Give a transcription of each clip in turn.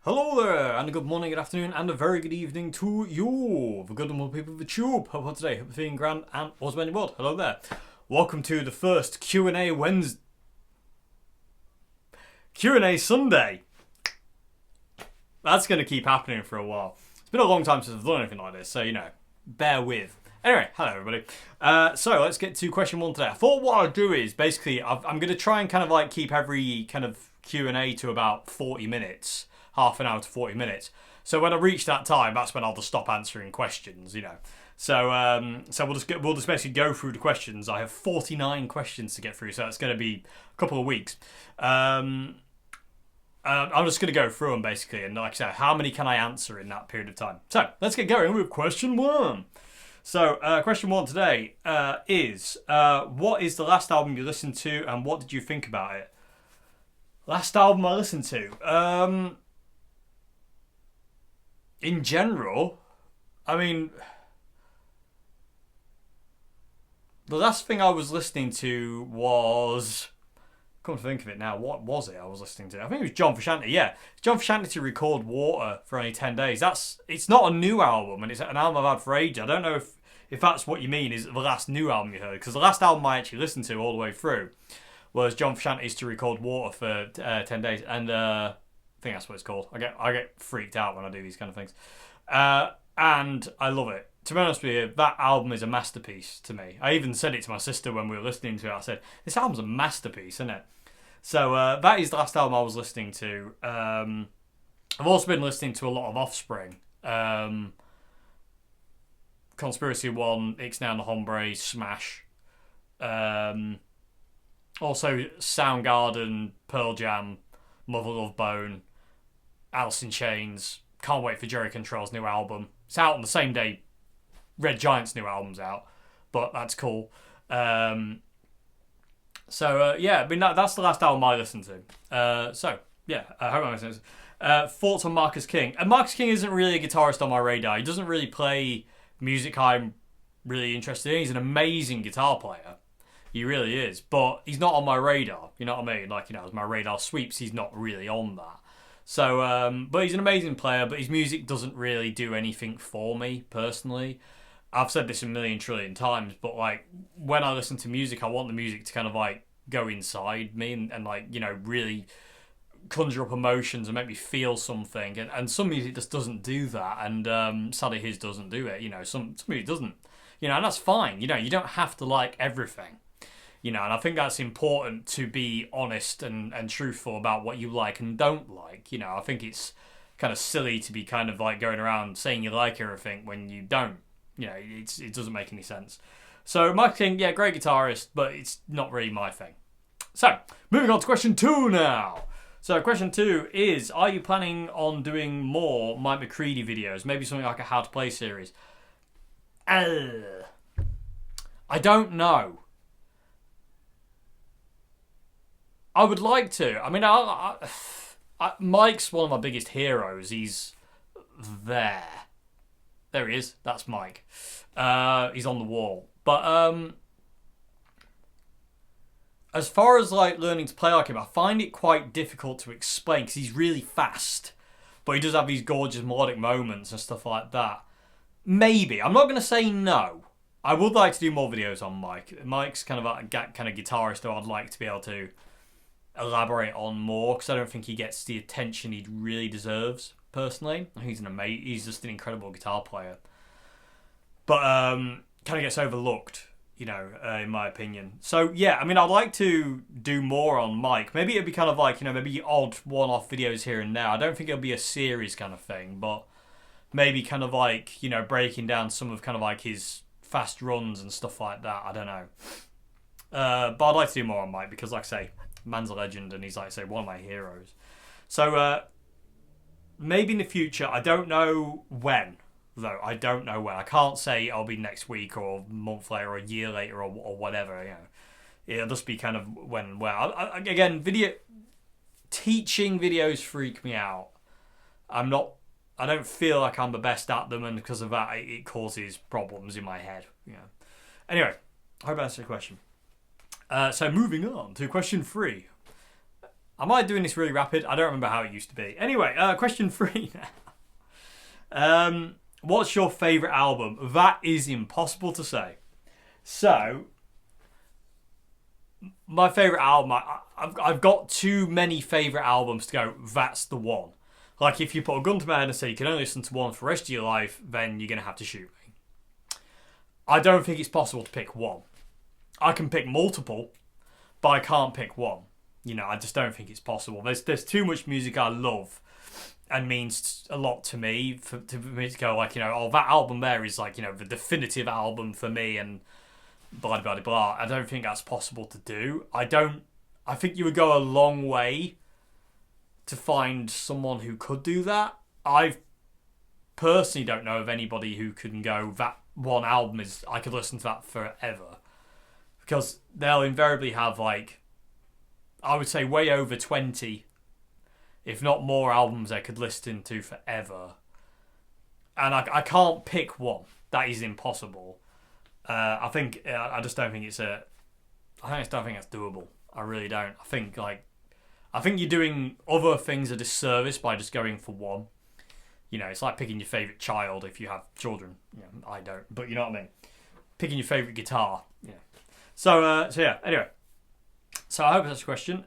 Hello there, and a good morning, good afternoon, and a very good evening to you, the good and well people of the tube. How about today? Hope you're feeling grand and awesome in your world. Hello there. Welcome to the first Q&A Wednesday. Q&A Sunday. That's going to keep happening for a while. It's been a long time since I've done anything like this, so, bear with. Anyway, hello everybody. So let's get to question one today. I thought what I'd do is, basically, I'm going to try and keep every kind of Q&A to about 40 minutes. Half an hour to 40 minutes. So when I reach that time, that's when I'll just stop answering questions, So we'll just basically go through the questions. I have 49 questions to get through, so it's going to be a couple of weeks. I'm just going to go through them basically, and like I said, how many can I answer in that period of time? So let's get going with question one. So question one today is what is the last album you listened to, and what did you think about it? Last album I listened to. In general, I mean, the last thing I was listening to was, come to think of it now, what was it I was listening to? I think it was John Frusciante, yeah. John Frusciante to record Water for only 10 days. It's not a new album, and it's an album I've had for ages. I don't know if that's what you mean, is the last new album you heard, because the last album I actually listened to all the way through was John Frusciante's to record Water for 10 days, and I think that's what it's called. I get freaked out when I do these kind of things. And I love it. To be honest with you, that album is a masterpiece to me. I even said it to my sister when we were listening to it. I said, this album's a masterpiece, isn't it? So that is the last album I was listening to. I've also been listening to a lot of Offspring. Conspiracy One, Ixnay and the Hombre, Smash. Also Soundgarden, Pearl Jam, Mother Love Bone, Alice in Chains. Can't wait for Jerry Control's new album. It's out on the same day Red Giant's new album's out, but that's cool. Yeah, I mean that's the last album I listened to. I hope I'm listening. Thoughts on Marcus King? And Marcus King isn't really a guitarist on my radar. He doesn't really play music I'm really interested in. He's an amazing guitar player. He really is, but he's not on my radar. You know what I mean? As my radar sweeps, he's not really on that. So, but he's an amazing player, but his music doesn't really do anything for me, personally. I've said this a million trillion times, but, when I listen to music, I want the music to go inside me and really conjure up emotions and make me feel something. And some music just doesn't do that, and sadly his doesn't do it. Some music doesn't. And that's fine. You don't have to like everything. And I think that's important, to be honest and truthful about what you like and don't like. I think it's kind of silly to be going around saying you like everything when you don't. It doesn't make any sense. So Mike King, yeah, great guitarist, but it's not really my thing. So, moving on to question two now. So question two is, are you planning on doing more Mike McCready videos? Maybe something like a How to Play series? I don't know. I would like to. I mean, Mike's one of my biggest heroes. He's there. There he is. That's Mike. He's on the wall. But as far as learning to play like him, I find it quite difficult to explain because he's really fast. But he does have these gorgeous melodic moments and stuff like that. Maybe. I'm not going to say no. I would like to do more videos on Mike. Mike's kind of a guitarist who I'd like to be able to elaborate on more, because I don't think he gets the attention he really deserves, personally. He's just an incredible guitar player, but kind of gets overlooked, in my opinion. So yeah, I mean, I'd like to do more on Mike. Maybe it'd be kind of maybe odd one-off videos here and there. I don't think it'll be a series kind of thing, but maybe kind of breaking down some of his fast runs and stuff like that. I don't know. But I'd like to do more on Mike because, like I say, man's a legend, and he's, one of my heroes. So, maybe in the future. I don't know when, though. I don't know when. I can't say it'll be next week or a month later or a year later or whatever, It'll just be kind of when and where. Again, teaching videos freak me out. I don't feel like I'm the best at them, and because of that, it causes problems in my head, Anyway, I hope I answered the question. So moving on to question 3. Am I doing this really rapid? I don't remember how it used to be. Anyway, question 3 now. What's your favourite album? That is impossible to say. So, my favourite album, I've got too many favourite albums to go, that's the one. Like, if you put a gun to my head and say you can only listen to one for the rest of your life, then you're going to have to shoot me. I don't think it's possible to pick one. I can pick multiple, but I can't pick one. You know, I just don't think it's possible. There's too much music I love and means a lot to me for me to go like, you know, oh, that album there is like, you know, the definitive album for me and blah, blah, blah. I don't think that's possible to do. I think you would go a long way to find someone who could do that. I personally don't know of anybody who can go, that one album is, I could listen to that forever. Because they'll invariably have like, I would say way over 20, if not more albums I could listen to forever. And I can't pick one. That is impossible. I just don't think it's I don't think that's doable. I really don't. I think you're doing other things a disservice by just going for one. You know, it's like picking your favourite child if you have children. You know, I don't, but you know what I mean. Picking your favourite guitar. Yeah. So yeah. Anyway, so I hope that's a question.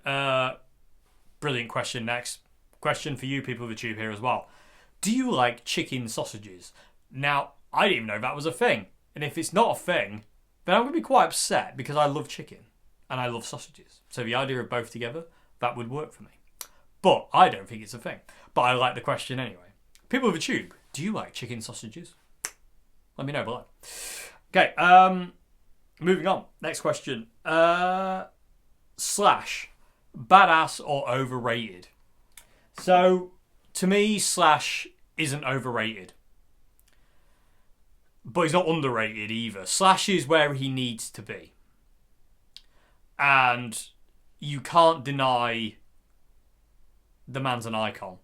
Brilliant question. Next question for you people of the tube here as well. Do you like chicken sausages? Now, I didn't even know that was a thing. And if it's not a thing, then I'm going to be quite upset because I love chicken and I love sausages. So the idea of both together, that would work for me. But I don't think it's a thing. But I like the question anyway. People of the tube, do you like chicken sausages? Let me know below. Okay, moving on. Next question. Slash, badass or overrated? So, to me, Slash isn't overrated. But he's not underrated either. Slash is where he needs to be. And you can't deny the man's an icon.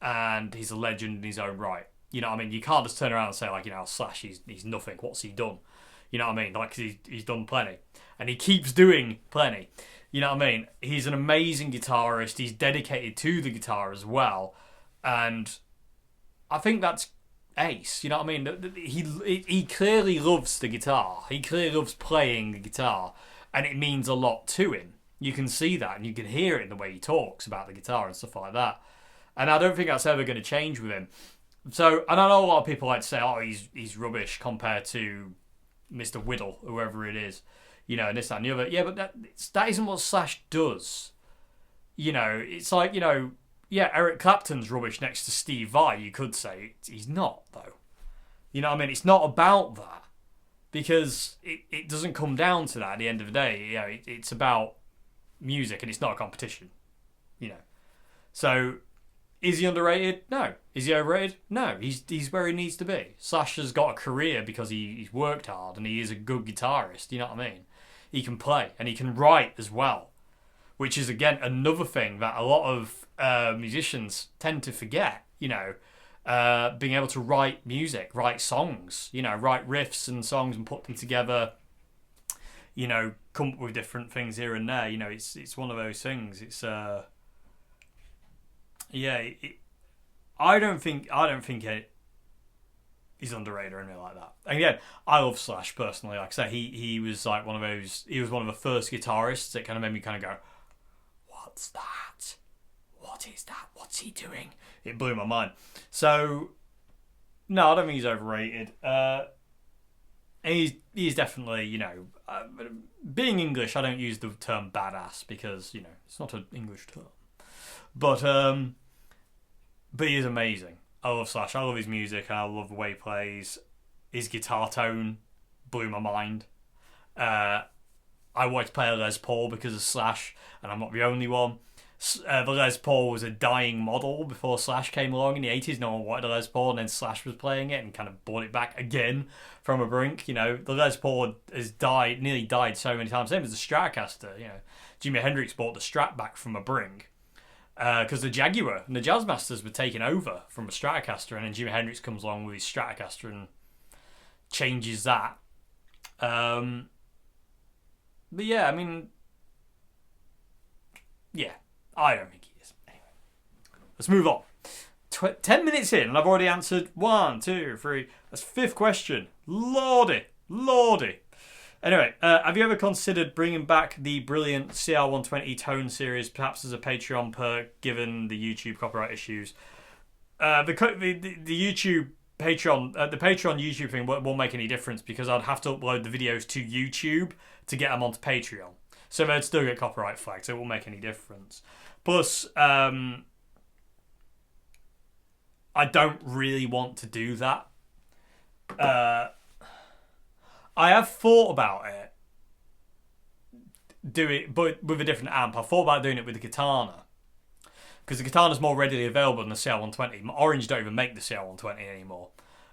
And he's a legend in his own right. You know what I mean? You can't just turn around and say, like, you know, Slash, he's nothing. What's he done? You know what I mean? Like, he's done plenty. And he keeps doing plenty. You know what I mean? He's an amazing guitarist. He's dedicated to the guitar as well. And I think that's ace. You know what I mean? He clearly loves the guitar. He clearly loves playing the guitar. And it means a lot to him. You can see that. And you can hear it in the way he talks about the guitar and stuff like that. And I don't think that's ever going to change with him. So, and I know a lot of people like to say, oh, he's rubbish compared to Mr. Whittle, whoever it is. You know, and this, that, and the other. Yeah, but that isn't what Slash does. You know, it's like, you know, yeah, Eric Clapton's rubbish next to Steve Vai, you could say. He's not, though. You know what I mean? It's not about that. Because it doesn't come down to that at the end of the day. You know, it's about music and it's not a competition. You know. So, is he underrated? No. Is he overrated? No. He's where he needs to be. Slash has got a career because he's worked hard and he is a good guitarist. You know what I mean? He can play and he can write as well. Which is, again, another thing that a lot of musicians tend to forget, you know, being able to write music, write songs, you know, write riffs and songs and put them together, you know, come up with different things here and there. You know, it's one of those things. It's, yeah, I don't think it is underrated or anything like that. And again, I love Slash personally. Like I say, he was like one of the first guitarists that kind of made me kind of go, what's that? What is that? What's he doing? It blew my mind. So, no, I don't think he's overrated. He's definitely, you know, being English, I don't use the term badass because, you know, it's not an English term. But he is amazing. I love Slash. I love his music and I love the way he plays. His guitar tone blew my mind. I wanted to play a Les Paul because of Slash, and I'm not the only one. The Les Paul was a dying model before Slash came along in the 80s. No one wanted a Les Paul, and then Slash was playing it and kind of brought it back again from a brink. You know, the Les Paul has nearly died so many times. Same as the Stratocaster. You know, Jimi Hendrix brought the Strat back from a brink because the Jaguar and the Jazzmasters were taken over from a Stratocaster, and then Jimi Hendrix comes along with his Stratocaster and changes that. But yeah, I mean, yeah, I don't think he is. Anyway, let's move on. 10 minutes in, and I've already answered 1, 2, 3. That's 5th question. Lordy. Anyway, have you ever considered bringing back the brilliant CR120 tone series, perhaps as a Patreon perk, given the YouTube copyright issues? The YouTube Patreon, the Patreon YouTube thing won't make any difference because I'd have to upload the videos to YouTube to get them onto Patreon. So they'd still get copyright flagged, so it won't make any difference. Plus, I don't really want to do that. I have thought about it, but with a different amp. I thought about doing it with the Katana, because the Katana's more readily available than the CR120. Orange don't even make the CR120 anymore.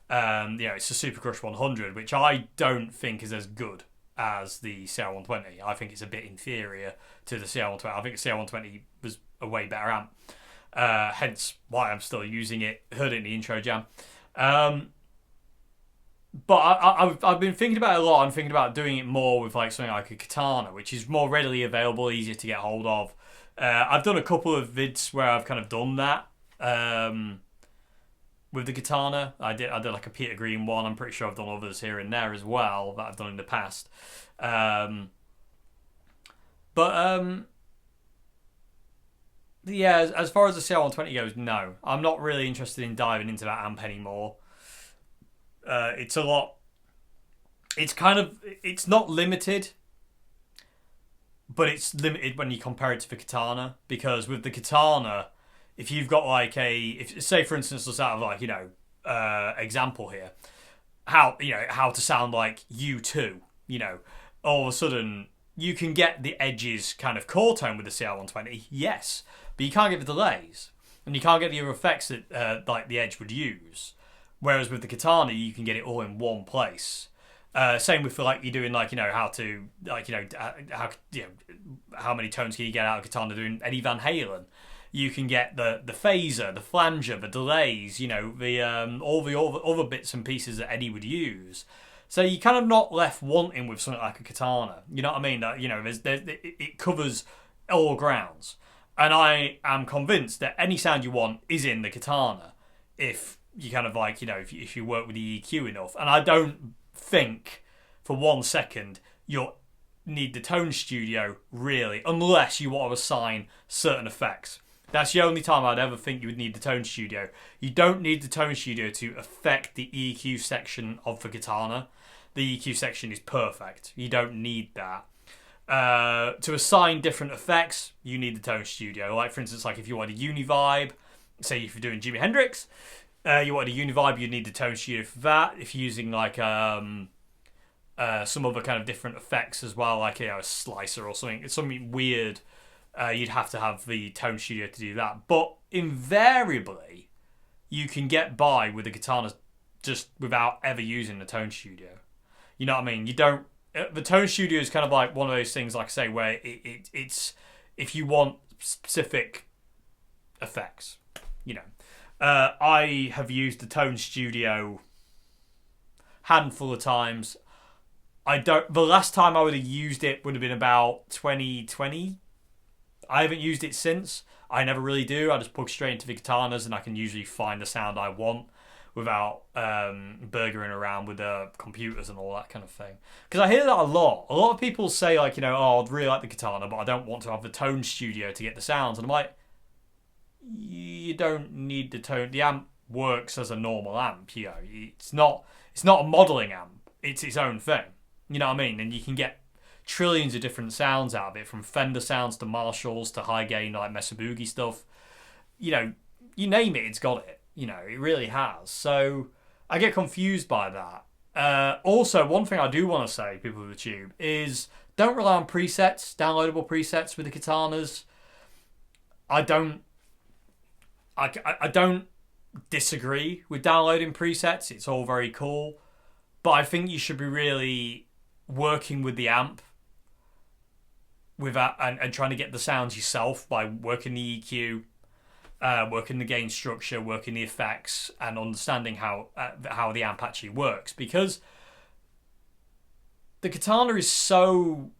It's a Super Crush 100, which I don't think is as good as the CR120. I think it's a bit inferior to the CR120. I think the CR120 was a way better amp. Hence why I'm still using it. Heard it in the intro jam. But I've been thinking about it a lot. I'm thinking about doing it more with like something like a Katana, which is more readily available, easier to get hold of. I've done a couple of vids where I've kind of done that with the Katana. I did like a Peter Green one. I'm pretty sure I've done others here and there as well that I've done in the past. Yeah, as far as the CR120 goes, no. I'm not really interested in diving into that amp anymore. It's a lot. It's not limited, but it's limited when you compare it to the Katana, because with the Katana, if you've got like say for instance, let's out of like example here, how to sound like U2, all of a sudden you can get the edges kind of core tone with the CR120, yes, but you can't get the delays and you can't get the other effects that like the Edge would use. Whereas with the Katana, you can get it all in one place. Same with like you're doing like how many tones can you get out of Katana doing Eddie Van Halen? You can get the phaser, the flanger, the delays, all the other bits and pieces that Eddie would use. So you're kind of not left wanting with something like a Katana. You know what I mean? That it covers all grounds, and I am convinced that any sound you want is in the Katana if you kind of like, if you work with the EQ enough. And I don't think for 1 second you'll need the Tone Studio, really, unless you want to assign certain effects. That's the only time I'd ever think you would need the Tone Studio. You don't need the Tone Studio to affect the EQ section of the Katana. The EQ section is perfect. You don't need that. To assign different effects, you need the Tone Studio. Like, for instance, like if you want a Univibe, say if you're doing Jimi Hendrix, you want a Univibe, you need the Tone Studio for that. If you're using like some other kind of different effects as well, like a slicer or something weird, you'd have to have the Tone Studio to do that. But invariably, you can get by with the Katana just without ever using the Tone Studio. You know what I mean? You don't. The Tone Studio is kind of like one of those things, like I say, where it's if you want specific effects, I have used the Tone Studio handful of times. The last time I would have used it would have been about 2020. I haven't used it since. I never really do. I just plug straight into the Katanas and I can usually find the sound I want without burgering around with the computers and all that kind of thing. Because I hear that a lot. A lot of people say like, I'd really like the Katana, but I don't want to have the Tone Studio to get the sounds. And I'm like, you don't need the tone. The amp works as a normal amp. It's not a modelling amp. It's its own thing. You know what I mean? And you can get trillions of different sounds out of it, from Fender sounds to Marshalls to high gain like Mesa Boogie stuff. You name it, it's got it. It really has. So I get confused by that. Also, one thing I do want to say, people with the Tube, is don't rely on presets, downloadable presets with the Katanas. I don't disagree with downloading presets. It's all very cool. But I think you should be really working with the amp and trying to get the sounds yourself by working the EQ, working the gain structure, working the effects, and understanding how the amp actually works. Because the Katana is so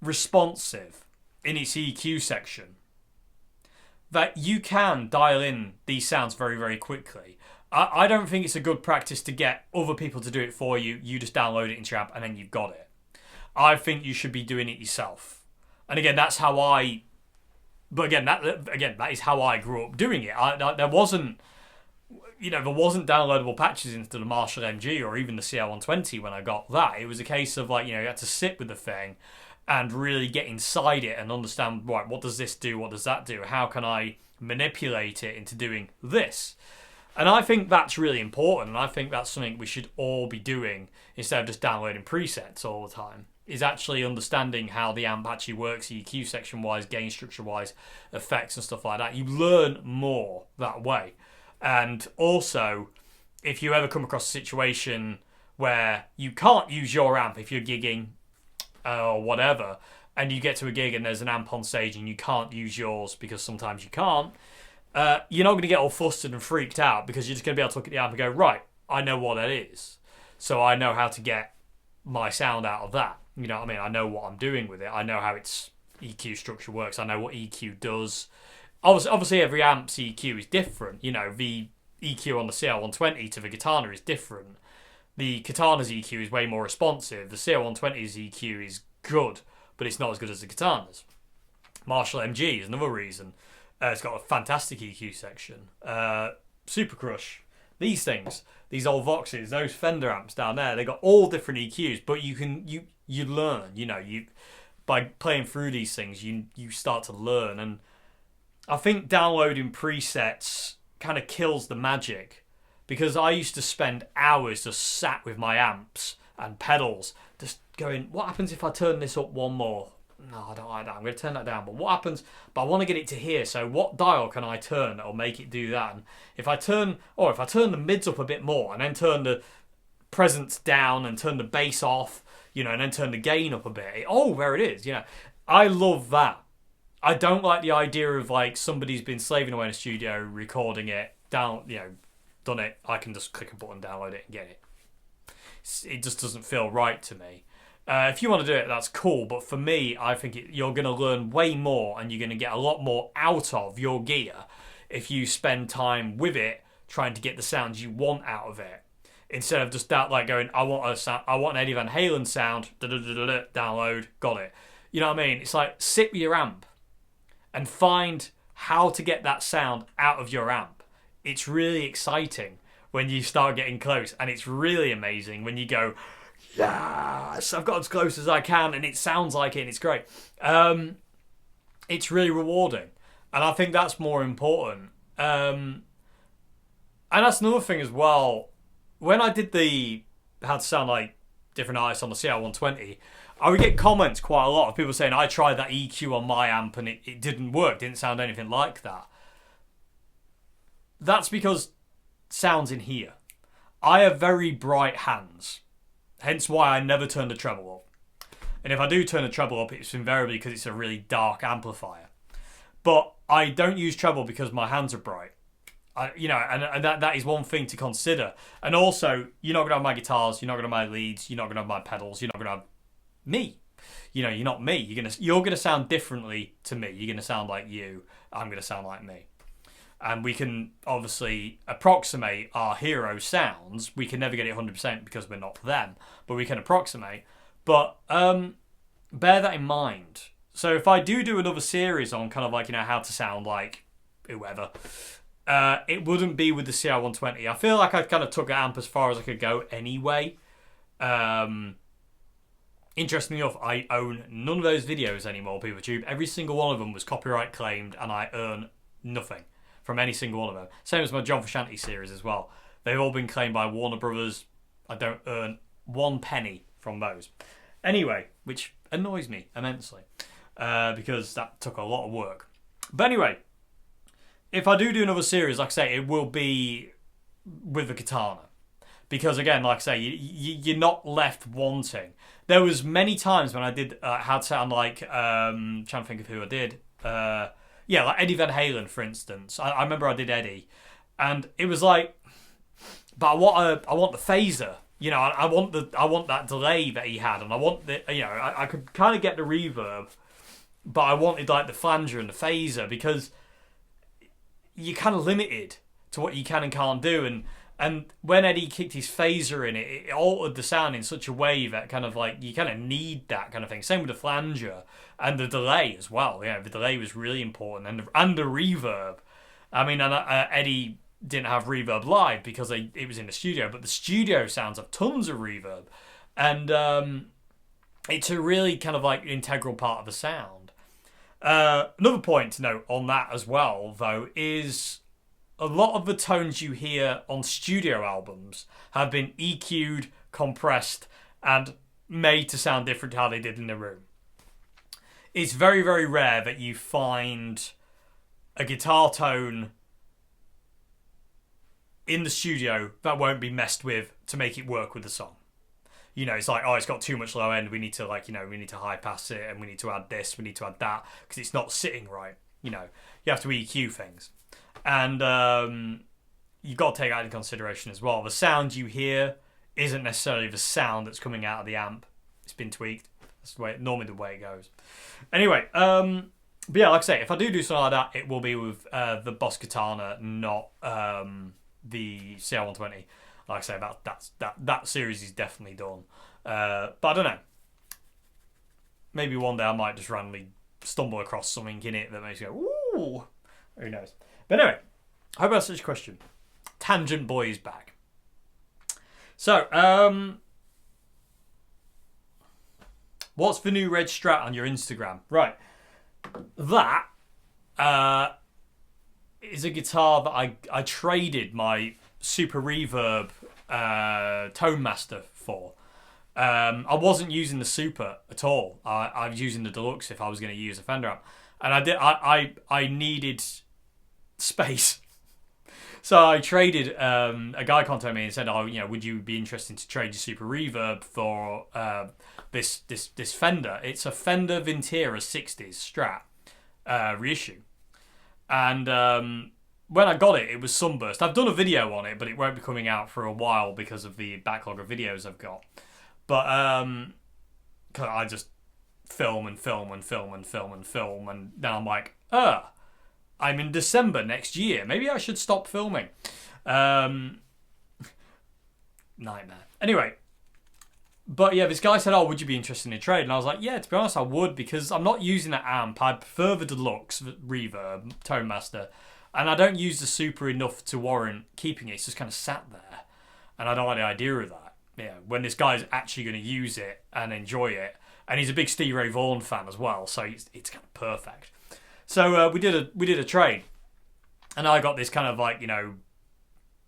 responsive in its EQ section that you can dial in these sounds very, very quickly. I don't think it's a good practice to get other people to do it for you. You just download it into your app and then you've got it. I think you should be doing it yourself. And again, that's how I... But again, that is how I grew up doing it. There wasn't downloadable patches into the Marshall MG or even the CL120 when I got that. It was a case of like, you had to sit with the thing and really get inside it and understand, right, what does this do? What does that do? How can I manipulate it into doing this? And I think that's really important, and I think that's something we should all be doing instead of just downloading presets all the time, is actually understanding how the amp actually works, EQ section-wise, gain structure-wise, effects and stuff like that. You learn more that way. And also, if you ever come across a situation where you can't use your amp if you're gigging or whatever, and you get to a gig and there's an amp on stage and you can't use yours because sometimes you can't, you're not going to get all flustered and freaked out, because you're just going to be able to look at the amp and go, right, I know what that is. So I know how to get my sound out of that. You know what I mean? I know what I'm doing with it. I know how its EQ structure works. I know what EQ does. Obviously every amp's EQ is different. The EQ on the CL120 to the Katana is different. The Katana's EQ is way more responsive. The CL120's EQ is good, but it's not as good as the Katana's. Marshall MG is another reason. It's got a fantastic EQ section. Super Crush. These things, these old Voxes, those Fender amps down there, they got all different EQs, but you learn. By playing through these things, you start to learn. And I think downloading presets kind of kills the magic, because I used to spend hours just sat with my amps and pedals, just going, what happens if I turn this up one more? No, I don't like that. I'm going to turn that down. But what happens? But I want to get it to here. So what dial can I turn that'll make it do that? And if I turn the mids up a bit more, and then turn the presence down and turn the bass off, and then turn the gain up a bit. There it is. I love that. I don't like the idea of like somebody's been slaving away in a studio recording it down, done it. I can just click a button, download it, and get it. It just doesn't feel right to me. If you want to do it, that's cool. But for me, I think you're going to learn way more, and you're going to get a lot more out of your gear if you spend time with it, trying to get the sounds you want out of it, instead of just going, I want an Eddie Van Halen sound, download, got it. You know what I mean? It's like, sit with your amp and find how to get that sound out of your amp. It's really exciting when you start getting close, and it's really amazing when you go, yes, I've got as close as I can, and it sounds like it, and it's great. It's really rewarding, and I think that's more important. And that's another thing as well. When I did the how to sound like different artists on the CL120, I would get comments quite a lot of people saying, I tried that EQ on my amp and it didn't work, didn't sound anything like that. That's because sound's in here. I have very bright hands, hence why I never turn the treble up. And if I do turn the treble up, it's invariably because it's a really dark amplifier. But I don't use treble because my hands are bright. And that is one thing to consider. And also, you're not going to have my guitars, you're not going to have my leads, you're not going to have my pedals, you're not going to have me. You're not me. You're gonna sound differently to me. You're gonna sound like you. I'm gonna sound like me. And we can obviously approximate our hero sounds. We can never get it 100% because we're not them, but we can approximate. But bear that in mind. So if I do another series on kind of like, how to sound like whoever, it wouldn't be with the CR120. I feel like I kind of took the amp as far as I could go anyway. Interestingly enough, I own none of those videos anymore, PeopleTube. Every single one of them was copyright claimed, and I earn nothing from any single one of them. Same as my John Frusciante series as well. They've all been claimed by Warner Brothers. I don't earn one penny from those. Anyway, which annoys me immensely, because that took a lot of work. But anyway, if I do another series, like I say, it will be with the Katana. Because again, like I say, you're not left wanting. There was many times when I did how to sound like, trying to think of who I did. Like Eddie Van Halen, for instance. I remember I did Eddie, and it was like, but I want the phaser. I want that delay that he had, and I want the I could kind of get the reverb, but I wanted like the flanger and the phaser, because you're kind of limited to what you can and can't do. And when Eddie kicked his phaser in, it altered the sound in such a way that kind of like you kind of need that kind of thing. Same with the flanger and the delay as well. Yeah, the delay was really important, and the reverb. I mean, Eddie didn't have reverb live because it was in the studio, but the studio sounds have tons of reverb, and it's a really kind of like integral part of the sound. Another point to note on that as well, though, is a lot of the tones you hear on studio albums have been EQ'd, compressed, and made to sound different to how they did in the room. It's very, very rare that you find a guitar tone in the studio that won't be messed with to make it work with the song. You know, it's like, oh, it's got too much low end. We need to we need to high pass it, and we need to add this, we need to add that, because it's not sitting right. You know, you have to EQ things. And you've got to take that into consideration as well. The sound you hear isn't necessarily the sound that's coming out of the amp. It's been tweaked. That's normally the way it goes. Anyway, but yeah, like I say, if I do something like that, it will be with the Boss Katana, not the CR120. Like I say, that series is definitely done. But I don't know. Maybe one day I might just randomly stumble across something in it that makes you go, ooh. Who knows? But anyway, I hope that's such a question. Tangent Boy is back. So, what's the new red Strat on your Instagram? Right. That is a guitar that I traded my Super Reverb Tone Master for. I wasn't using the Super at all. I was using the Deluxe if I was going to use a Fender amp. And I needed space. So I traded, a guy contacted me and said, oh, would you be interested to trade your Super Reverb for this Fender? It's a Fender Vintera 60s Strat reissue. And when I got it, it was sunburst. I've done a video on it, but it won't be coming out for a while because of the backlog of videos I've got. But cause I just film, and then I'm like, I'm in December next year. Maybe I should stop filming. Nightmare. Anyway, but yeah, this guy said, oh, would you be interested in a trade? And I was like, yeah, to be honest, I would, because I'm not using that amp. I prefer the Deluxe Reverb Tone Master, and I don't use the Super enough to warrant keeping it. It's just kind of sat there, and I don't like the idea of that. Yeah, when this guy's actually going to use it and enjoy it, and he's a big Stevie Ray Vaughan fan as well, so it's kind of perfect. So we did a trade, and I got this kind of like,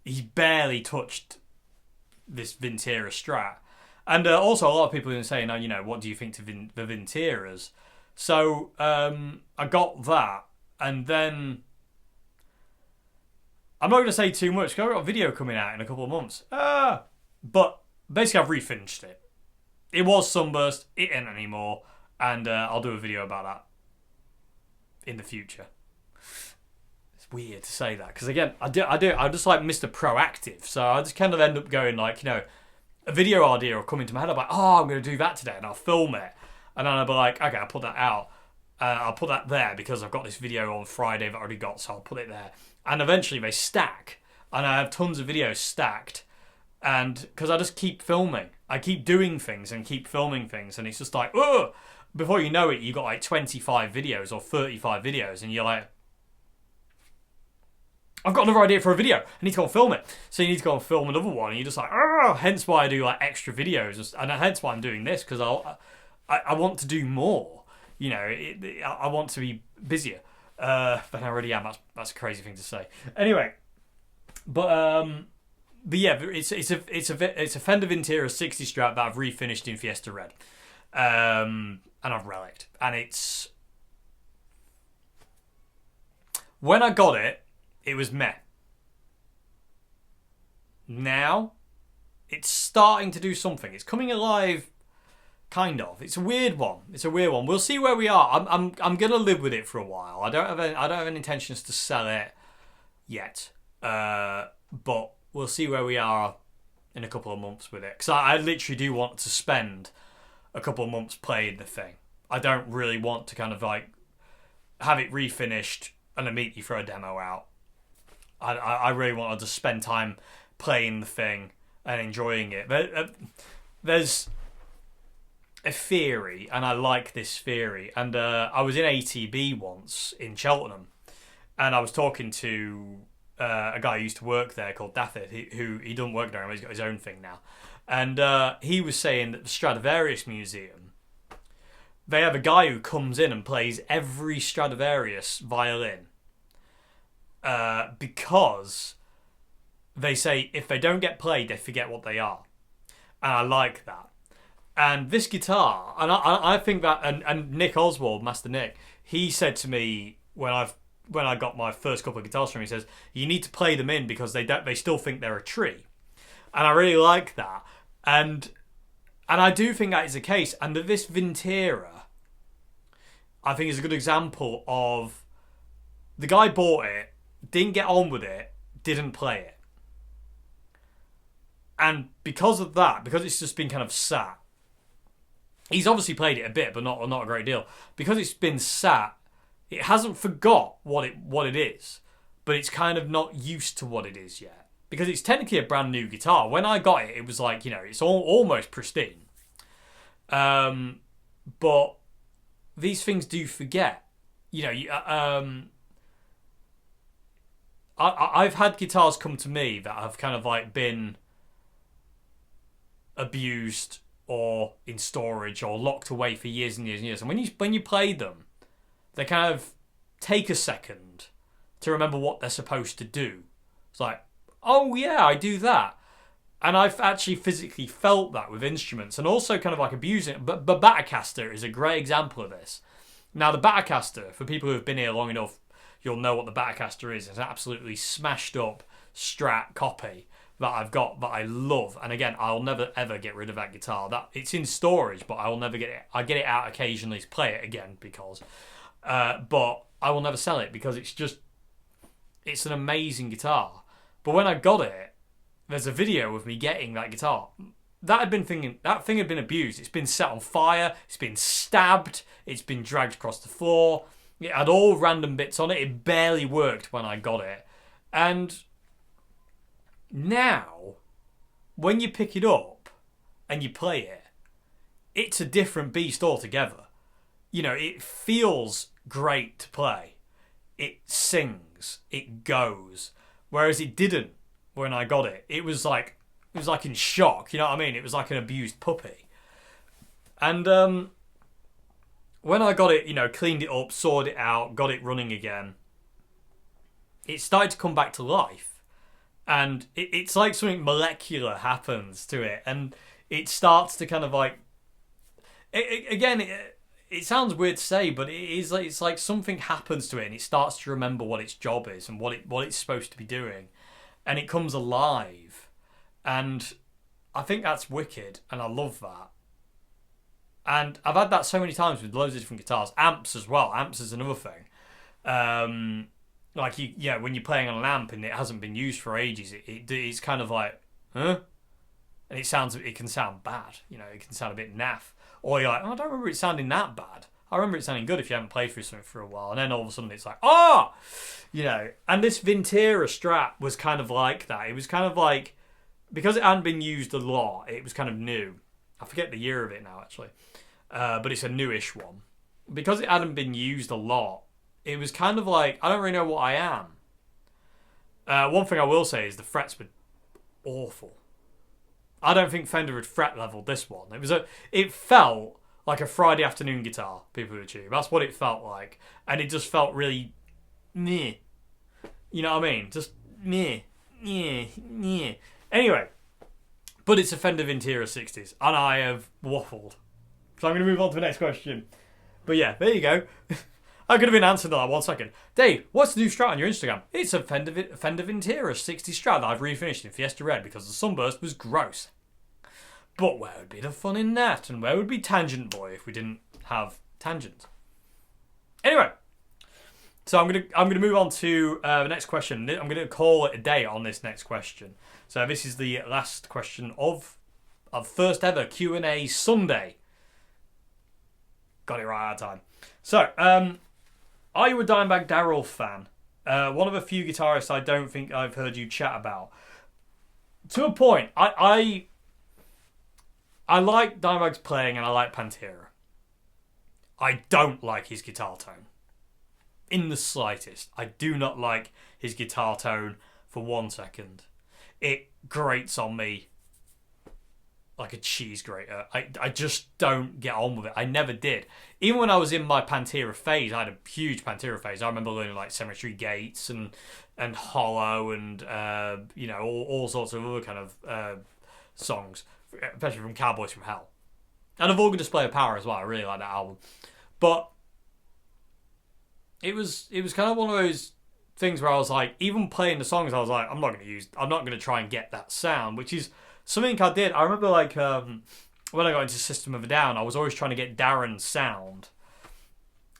he barely touched this Vintera Strat, and also a lot of people have been saying, oh, what do you think to the Vinteras? So I got that, and then I'm not going to say too much because I've got a video coming out in a couple of months. But basically, I've refinished it. It was sunburst, it ain't anymore, and I'll do a video about that in the future. It's weird to say that because again, I'm just like Mr. Proactive, so I just kind of end up going like, a video idea will come into my head. I'm like, oh, I'm going to do that today, and I'll film it, and then I'll be like, okay, I'll put that out. I'll put that there because I've got this video on Friday that I already got, so I'll put it there. And eventually they stack, and I have tons of videos stacked. And because I just keep filming, I keep doing things and keep filming things, and it's just like, oh, before you know it, you've got like 25 videos or 35 videos, and you're like, I've got another idea for a video. I need to go and film it. So you need to go and film another one, and you're just like, oh, hence why I do like extra videos, and hence why I'm doing this, because I want to do more. I want to be busier than I already am. That's a crazy thing to say. Anyway, but yeah, it's a Fender Vintera 60 Strat that I've refinished in Fiesta Red, and I've relicked. And it's, when I got it, it was meh. Now, it's starting to do something. It's coming alive, kind of. It's a weird one. We'll see where we are. I'm gonna live with it for a while. I don't have any intentions to sell it yet, but we'll see where we are in a couple of months with it. Because I literally do want to spend a couple of months playing the thing. I don't really want to kind of like have it refinished and immediately throw a demo out. I really wanted to spend time playing the thing and enjoying it. There's a theory, and I like this theory. And I was in ATB once in Cheltenham, and I was talking to a guy who used to work there called Dathid, who he doesn't work there anymore. He's got his own thing now. And he was saying that the Stradivarius Museum, they have a guy who comes in and plays every Stradivarius violin because they say if they don't get played, they forget what they are. And I like that. And this guitar, and I think that, and Nick Oswald, Master Nick, he said to me when I got my first couple of guitars from him, he says, you need to play them in because they still think they're a tree. And I really like that. And I do think that is the case. And that this Vintera, I think, is a good example of the guy bought it, didn't get on with it, didn't play it. And because of that, because it's just been kind of sat, he's obviously played it a bit, but not a great deal. Because it's been sat, it hasn't forgot what it is, but it's kind of not used to what it is yet. Because it's technically a brand new guitar. When I got it, it was like, it's almost pristine. But these things do forget. I've had guitars come to me that have kind of like been abused or in storage or locked away for years and years and years. And when you play them, they kind of take a second to remember what they're supposed to do. It's like, oh yeah, I do that. And I've actually physically felt that with instruments and also kind of like abusing it. But Batacaster is a great example of this. Now the Batacaster, for people who have been here long enough, you'll know what the Batacaster is. It's an absolutely smashed up Strat copy that I've got that I love. And again, I'll never ever get rid of that guitar. It's in storage, but I will never get it. I get it out occasionally to play it again because, but I will never sell it because it's an amazing guitar. But when I got it, there's a video of me getting that guitar. That thing had been abused. It's been set on fire. It's been stabbed. It's been dragged across the floor. It had all random bits on it. It barely worked when I got it. And now, when you pick it up and you play it, it's a different beast altogether. It feels great to play. It sings. It goes. Whereas it didn't when I got it. It was like in shock. You know what I mean? It was like an abused puppy. And when I got it, cleaned it up, sawed it out, got it running again, it started to come back to life. And it's like something molecular happens to it. And it starts to kind of like... It sounds weird to say, but it's like something happens to it and it starts to remember what its job is and what it's supposed to be doing. And it comes alive. And I think that's wicked and I love that. And I've had that so many times with loads of different guitars. Amps as well. Amps is another thing. When you're playing on an amp and it hasn't been used for ages, it's kind of like, huh? And it can sound bad. It can sound a bit naff. Or you're like, oh, I don't remember it sounding that bad. I remember it sounding good if you haven't played through something for a while. And then all of a sudden it's like, And this Vintera Strat was kind of like that. It was kind of like, because it hadn't been used a lot, it was kind of new. I forget the year of it now, actually. But it's a newish one. Because it hadn't been used a lot, it was kind of like, I don't really know what I am. One thing I will say is the frets were awful. I don't think Fender had fret leveled this one. It felt like a Friday afternoon guitar, people would tube. That's what it felt like. And it just felt really meh. You know what I mean? Just meh. Anyway, but it's a Fender Vintera 60s, and I have waffled. So I'm going to move on to the next question. But yeah, there you go. I could have been answered that 1 second. Dave, what's the new Strat on your Instagram? It's a Fender Vintera 60 Strat that I've refinished in Fiesta Red because the sunburst was gross. But where would be the fun in that? And where would be Tangent Boy if we didn't have Tangent? Anyway, so I'm gonna move on to the next question. I'm gonna call it a day on this next question. So this is the last question of our first ever Q&A Sunday. Got it right out of time. So, are you a Dimebag Darrell fan? One of a few guitarists I don't think I've heard you chat about. To a point, I like Dimebag's playing and I like Pantera. I don't like his guitar tone. In the slightest. I do not like his guitar tone for 1 second. It grates on me like a cheese grater. I just don't get on with it. I never did. Even when I was in my Pantera phase, I had a huge Pantera phase. I remember learning like Cemetery Gates and Hollow and all sorts of other kind of songs, especially from Cowboys from Hell. And A Vulgar Display of Power as well. I really like that album. But it was kind of one of those things where I was like, even playing the songs, I was like, I'm not going to try and get that sound, which is something I did. I remember like when I got into System of a Down, I was always trying to get Darren's sound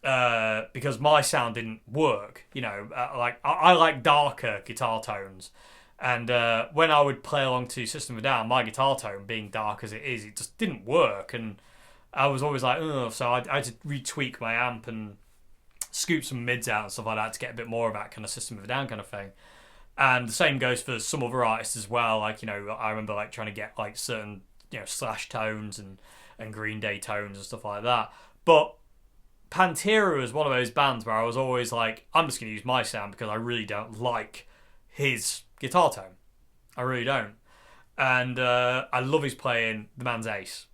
because my sound didn't work. I like darker guitar tones. And when I would play along to System of a Down, my guitar tone, being dark as it is, it just didn't work. And I was always like, ugh. So I had to retweak my amp and scoop some mids out and stuff like that to get a bit more of that kind of System of a Down kind of thing. And the same goes for some other artists as well. Like, I remember like trying to get like certain, Slash tones and Green Day tones and stuff like that. But Pantera was one of those bands where I was always like, I'm just going to use my sound because I really don't like his guitar tone. I really don't. And I love his playing. The man's ace.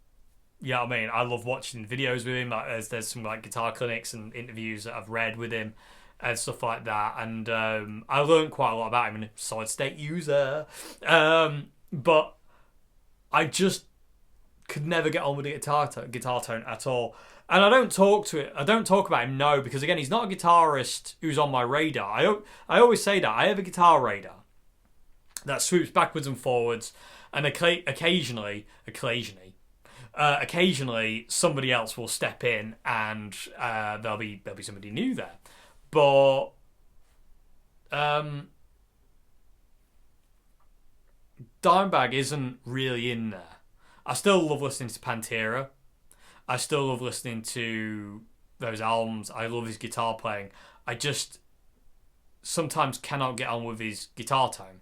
You know what I mean? I love watching videos with him. Like, there's some like guitar clinics and interviews that I've read with him and stuff like that. And I learned quite a lot about him. And a solid state user. But I just could never get on with the guitar tone at all. And I don't talk about him, no, because again, he's not a guitarist who's on my radar. I always say that. I have a guitar radar that swoops backwards and forwards, and occasionally somebody else will step in, and there'll be somebody new there. But Dimebag isn't really in there. I still love listening to Pantera. I still love listening to those albums. I love his guitar playing. I just sometimes cannot get on with his guitar tone.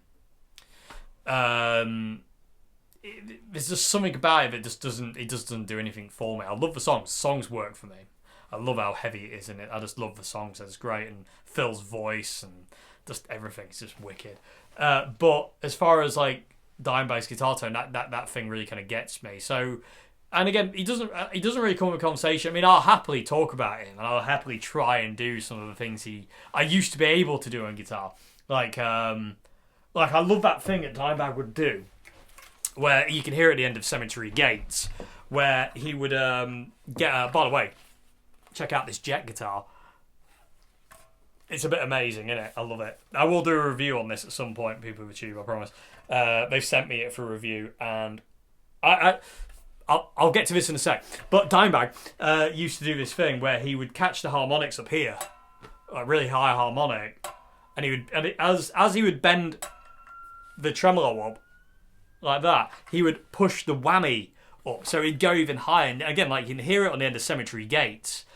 There's just something about it that just doesn't do anything for me. I love the songs. Songs work for me. I love how heavy it is in it. I just love the songs. It's great, and Phil's voice and just everything's just wicked. But as far as like Dimebag's guitar tone, that thing really kind of gets me. So, and again, he doesn't really come with a conversation. I mean, I'll happily talk about him, and I'll happily try and do some of the things I used to be able to do on guitar. Like I love that thing that Dimebag would do, where you can hear at the end of Cemetery Gates, where he would get. By the way, check out this Jet guitar. It's a bit amazing, isn't it? I love it. I will do a review on this at some point, people with Tube, I promise. They've sent me it for review, and I'll get to this in a sec. But Dimebag used to do this thing where he would catch the harmonics up here, a really high harmonic, and as he would bend the tremolo up like that, he would push the whammy up, so he'd go even higher. And again, like you can hear it on the end of Cemetery Gates,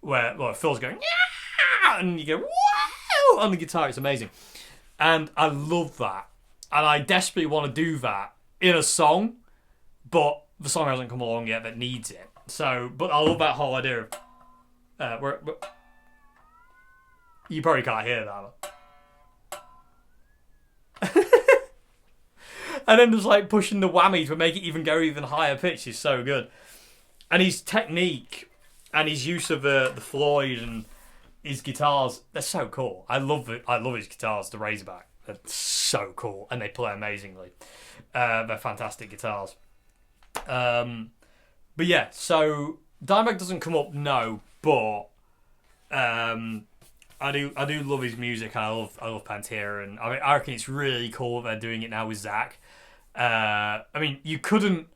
where Phil's going, yeah! And you go, wow! On the guitar. It's amazing. And I love that. And I desperately want to do that in a song, but the song hasn't come along yet that needs it. So, but I love that whole idea of... you probably can't hear that. And then there's like pushing the whammy to make it even go even higher pitch is so good. And his technique and his use of the Floyd and his guitars, they're so cool. I love it. I love his guitars, the Razorback. They're so cool, and they play amazingly. They're fantastic guitars. But yeah, so Dimebag doesn't come up, no, but I do love his music, and I love Pantera, and I reckon it's really cool that they're doing it now with Zach. I mean, you couldn't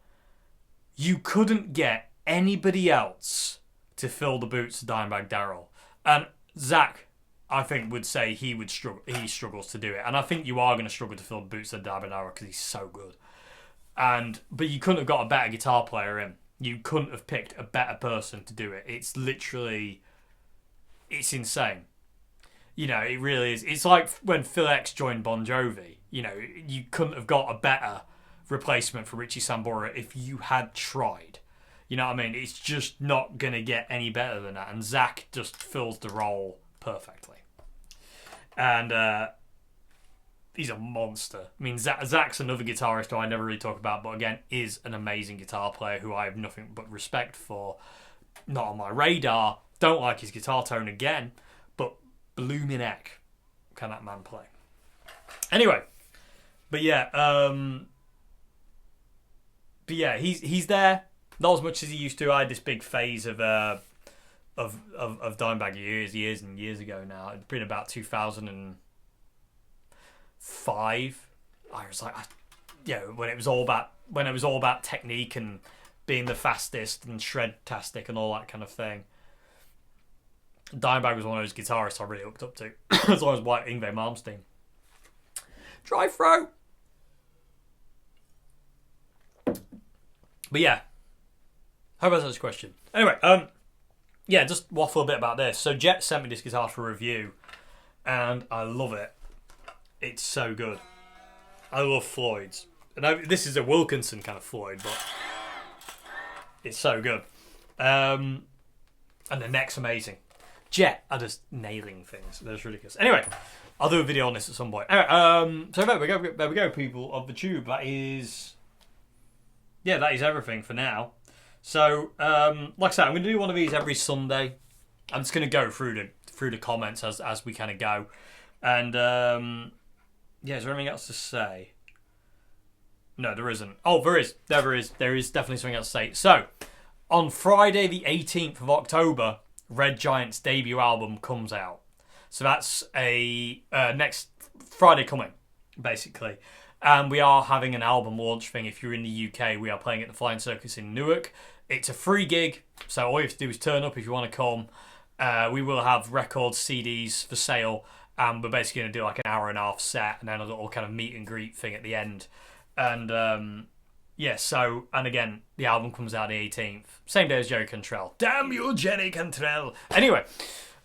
get anybody else to fill the boots of Dimebag Darrell, and Zach, I think, would say he struggles to do it, and I think you are going to struggle to fill the boots of Dimebag Darrell because he's so good. But you couldn't have got a better guitar player in. You couldn't have picked a better person to do it. It's literally, it's insane. You know, it really is. It's like when Phil X joined Bon Jovi. You know, you couldn't have got a better replacement for Richie Sambora if you had tried. You know what I mean? It's just not going to get any better than that. And Zach just fills the role perfectly. And he's a monster. I mean, Zach's another guitarist who I never really talk about, but again, is an amazing guitar player who I have nothing but respect for. Not on my radar. Don't like his guitar tone again, but blooming heck can that man play. Anyway, but yeah, he's there. Not as much as he used to. I had this big phase of Dimebag years and years ago now. It'd been about 2005. I was like, when it was all about technique and being the fastest and shred-tastic and all that kind of thing. Dimebag was one of those guitarists I really looked up to, as long as White Yngwie Malmsteen. Drive through. But yeah, how about this question? Anyway, just waffle a bit about this. So Jet sent me this guitar for review, and I love it. It's so good. I love Floyd's. And this is a Wilkinson kind of Floyd, but it's so good. And the neck's amazing. Jet are just nailing things. That's ridiculous. Anyway, I'll do a video on this at some point. Anyway, so there we go, people of the tube. That is everything for now. So, like I said, I'm going to do one of these every Sunday. I'm just going to go through the comments as we kind of go. And, is there anything else to say? No, there isn't. Oh, there is. There is definitely something else to say. So, on Friday the 18th of October, Red Giant's debut album comes out. So that's a next Friday coming, basically. And we are having an album launch thing. If you're in the UK, we are playing at the Flying Circus in Newark. It's a free gig, so all you have to do is turn up if you want to come. We will have records, CDs for sale, and we're basically going to do like an hour and a half set and then a little kind of meet and greet thing at the end. And and again, the album comes out the 18th, same day as Jerry Cantrell. Damn you, Jerry Cantrell! Anyway,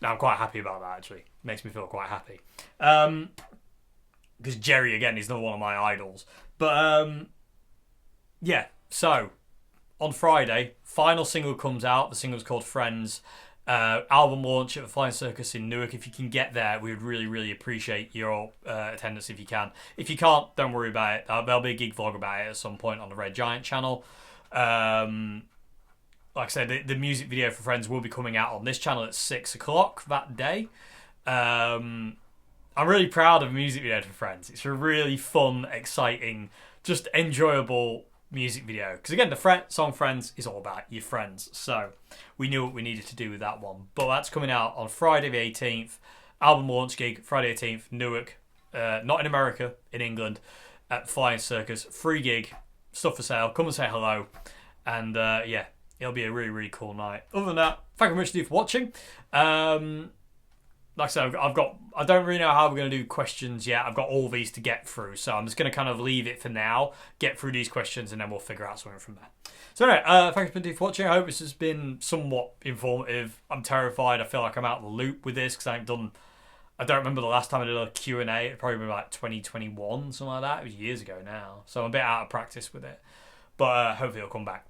I'm quite happy about that, actually. Makes me feel quite happy. Because Jerry, again, is not one of my idols. But, so, on Friday, final single comes out. The single's called Friends. Album launch at the Flying Circus in Newark. If you can get there, we would really, really appreciate your attendance if you can. If you can't, don't worry about it. There'll be a gig vlog about it at some point on the Red Giant channel. Like I said, the music video for Friends will be coming out on this channel at 6 o'clock that day. I'm really proud of the music video for Friends. It's a really fun, exciting, just enjoyable music video. Because again, the song Friends is all about your friends. So we knew what we needed to do with that one. But that's coming out on Friday the 18th. Album launch gig, Friday 18th, Newark. Not in America, in England, at Flying Circus. Free gig, stuff for sale. Come and say hello. And it'll be a really, really cool night. Other than that, thank you very much for watching. Like I said, I don't really know how we're going to do questions yet. I've got all these to get through, so I'm just going to kind of leave it for now, get through these questions, and then we'll figure out something from there. So anyway, thanks for watching. I hope this has been somewhat informative. I'm terrified. I feel like I'm out of the loop with this because I don't remember the last time I did a Q&A. It probably been like 2021, something like that. It was years ago now, so I'm a bit out of practice with it. But hopefully it'll come back.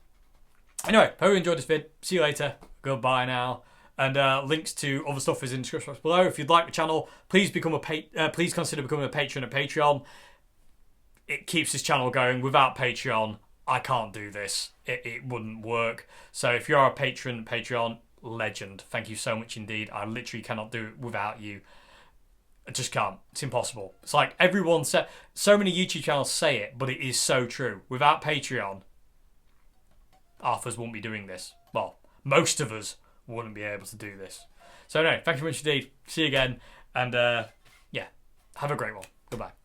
Anyway, hope you enjoyed this vid. See you later. Goodbye now. And links to other stuff is in the description box below. If you'd like the channel, please please consider becoming a patron at Patreon. It keeps this channel going. Without Patreon, I can't do this. It wouldn't work. So if you're a patron, Patreon, legend. Thank you so much indeed. I literally cannot do it without you. I just can't. It's impossible. It's like everyone said. So many YouTube channels say it, but it is so true. Without Patreon, half of us wouldn't be doing this. Well, most of us wouldn't be able to do this. So anyway, thank you very much indeed. See you again. And have a great one. Goodbye.